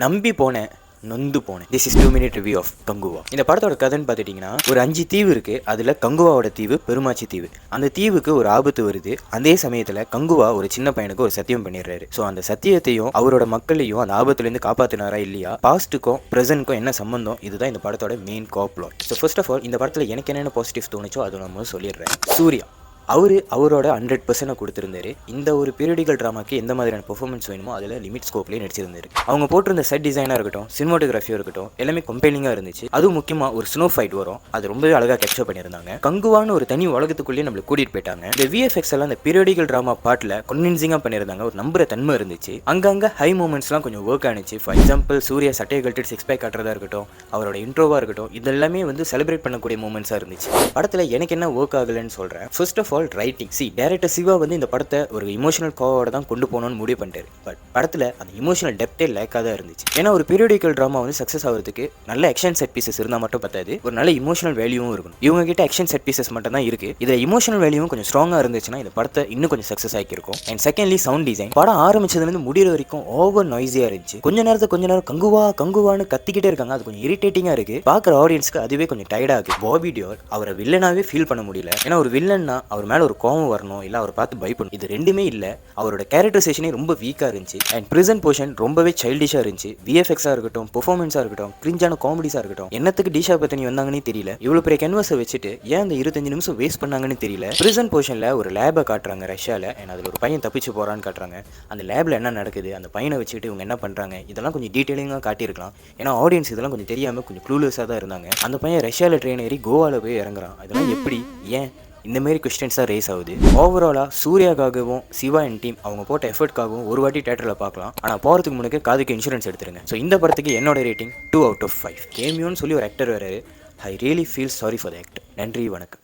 நம்பி போனேன், நொந்து போனேன். This is 2 minute review of Kanguva. இந்த படத்தோட கதைன்னு பார்த்துட்டிங்கன்னா, ஒரு 5 தீவு இருக்குது. அதில் கங்குவாவோட தீவு பெருமாச்சி தீவு. அந்த தீவுக்கு ஒரு ஆபத்து வருது. அதே சமயத்தில் கங்குவா ஒரு சின்ன பையனுக்கு ஒரு சத்தியம் பண்ணிடுறாரு. ஸோ அந்த சத்தியத்தையும் அவரோட மக்களையும் அந்த ஆபத்துலேருந்து காப்பாற்றினாரா இல்லையா, பாஸ்ட்டுக்கும் ப்ரெசென்ட்க்கும் என்ன சம்பந்தம், இதுதான் இந்த படத்தோட மெயின் கோப்ளாட். ஸோ ஃபர்ஸ்ட் ஆஃப் ஆல் இந்த படத்தில் எனக்கு என்னென்ன பாசிட்டிவ்ஸ் தோணுச்சோ அதை நம்ம சொல்லிடுறேன். சூர்யா அவரோட 100% கொடுத்துருந்தாரு. இந்த ஒரு பீரியடிக்கல் ட்ராமாக்கு எந்த மாதிரியான பெர்ஃபார்மன்ஸ் வேணுமோ அதில் லிமிட் ஸ்கோப்லேயே நடிச்சிருந்தாரு. அவங்க போட்டிருந்த செட் டிசைனாக இருக்கட்டும், சினிமாட்டோகிராஃபியாக இருக்கட்டும், எல்லாமே கம்பெனிங்காக இருந்துச்சு. அதுவும் முக்கியமாக ஒரு ஸ்னோ ஃபைட் வரும், அது ரொம்பவே அழகாக கேப்சர் பண்ணியிருந்தாங்க. கங்குவான்னு ஒரு தனி உலகத்துக்குள்ளேயே நம்மளை கூட்டிகிட்டு போயிட்டாங்க. இந்த விஎஃப்எக்ஸ் எல்லாம் இந்த பீரியடிக்கல் ட்ராமா பாட்டில் கன்வின்சிங்காக பண்ணியிருந்தாங்க. ஒரு நம்புற தன்மை இருந்துச்சு. அங்கங்கே ஹை மூமெண்ட்ஸ்லாம் கொஞ்சம் ஒர்க் ஆனிச்சு. ஃபார் எக்ஸாம்பிள் சூர்யா சட்டையை கட்டிட்டு சிக்ஸ் பேக் காட்டுறதா இருக்கட்டும், அவரோட இன்ட்ரோவாக இருக்கட்டும், இதெல்லாமே வந்து செலிப்ரேட் பண்ணக்கூடிய மூமெண்ட்ஸாக இருந்துச்சு. படத்தில் எனக்கு என்ன ஒர்க் ஆகலைன்னு சொல்கிறேன். First of all writing. Director Siva வந்து இந்த படத்தை ஒரு இமோஷனல் கோவோட தான் கொண்டு போகணும்னு முடிவு பண்ணிட்டாரு. பட் படத்தில் அந்த இமோஷனல் டெப்த்தே லேக்காக தான் இருந்துச்சு. ஏன்னா ஒரு பீரியடிக்கல் ட்ராமா வந்து சக்ஸஸ் ஆகிறதுக்கு நல்ல ஆக்ஷன் செட் பீசஸ் இருந்தால் மட்டும் பத்தாது, ஒரு நல்ல இமோஷனல் வேல்யூவும் இருக்கணும். இவங்க கிட்ட ஆக்ஷன் செட் பீசஸ் மட்டும் தான் இருக்கு. இதில் இமோஷனல் வேல்யூவும் கொஞ்சம் ஸ்ட்ராங்காக இருந்துச்சுன்னா இந்த படத்தை இன்னும் கொஞ்சம் சக்ஸஸ் ஆகிருக்கும். And secondly sound design. படம் ஆரம்பிச்சதுலேருந்து முடிகிற வரைக்கும் ஓவர் நாய்ஸியாக இருந்துச்சு. கொஞ்ச நேரம் கங்குவான்னு கத்திக்கிட்டே இருக்காங்க. அது கொஞ்சம் இரிட்டேட்டிங்காக இருக்கு. பார்க்குற ஆடியன்ஸ்க்கு அதுவே கொஞ்சம் டயர்டாக இருக்கு. பாபி டியோல் அவரை வில்லனாவே ஃபீல் பண்ண முடியல. ஏன்னா ஒரு வில்லன்னா அவர் மேலே ஒரு கோவம் வரணும், இல்லை அவர் பார்த்து பயப்படும். இது ரெண்டுமே இல்லை. அவரோட கேரக்டரைசேஷனே ரொம்ப வீக்காக இருந்துச்சு. அண்ட் ப்ரெசென்ட் போர்ஷன் ரொம்பவே சைல்டிஷாக இருந்துச்சு. விஎஃப்எக்ஸாக இருக்கட்டும், பெர்ஃபார்மன்ஸாக இருக்கட்டும், கிரிஞ்சான காமெடிஸாக இருக்கட்டும், என்னத்துக்கு டிஷா பத்தனி வந்தாங்கன்னு தெரியல. இவ்வளோ பெரிய கேன்வாஸை வச்சுட்டு ஏன் அந்த 25 நிமிஷம் வேஸ்ட் பண்ணாங்கன்னு தெரியல. ப்ரெசென்ட் போர்ஷனில் ஒரு லேபை காட்டுறாங்க ரஷ்யாவில். அண்ட் அதில் ஒரு பையன் தப்பிச்சு போகிறான்னு காட்டுறாங்க. அந்த லேபில் என்ன நடக்குது, அந்த பையனை வச்சுட்டு இவங்க என்ன பண்ணுறாங்க, இதெல்லாம் கொஞ்சம் டீட்டெயிலிங்காக காட்டியிருக்கலாம். ஏன்னா ஆடியன்ஸ் இதெல்லாம் கொஞ்சம் தெரியாமல் கொஞ்சம் க்ளூலெஸ்ஸாக தான் இருந்தாங்க. அந்த பையன் ரஷ்யாவில் ட்ரெயின் ஏறி கோவாவில் போய் இறங்குறான். அதெல்லாம் எப்படி, ஏன், இந்த மாதிரி கொஸ்டின்ஸ் தான் ரேஸ் ஆகுது. ஓவராலாக சூர்யாக்காகவும் சிவா அண்ட் டீம் அவங்க போட்ட எஃபர்ட்காகவும் ஒரு வாட்டி தேட்டரில் பார்க்கலாம். ஆனால் போகிறதுக்கு முன்னாடி காதுக்கு இன்சூரன்ஸ் எடுத்துருங்க. ஸோ இந்த படத்துக்கு என்னோட ரேட்டிங் 2 out of 5. கேமியோன்னு சொல்லி ஒரு ஆக்டர் வராரு. I really feel sorry for the actor. நன்றி, வணக்கம்.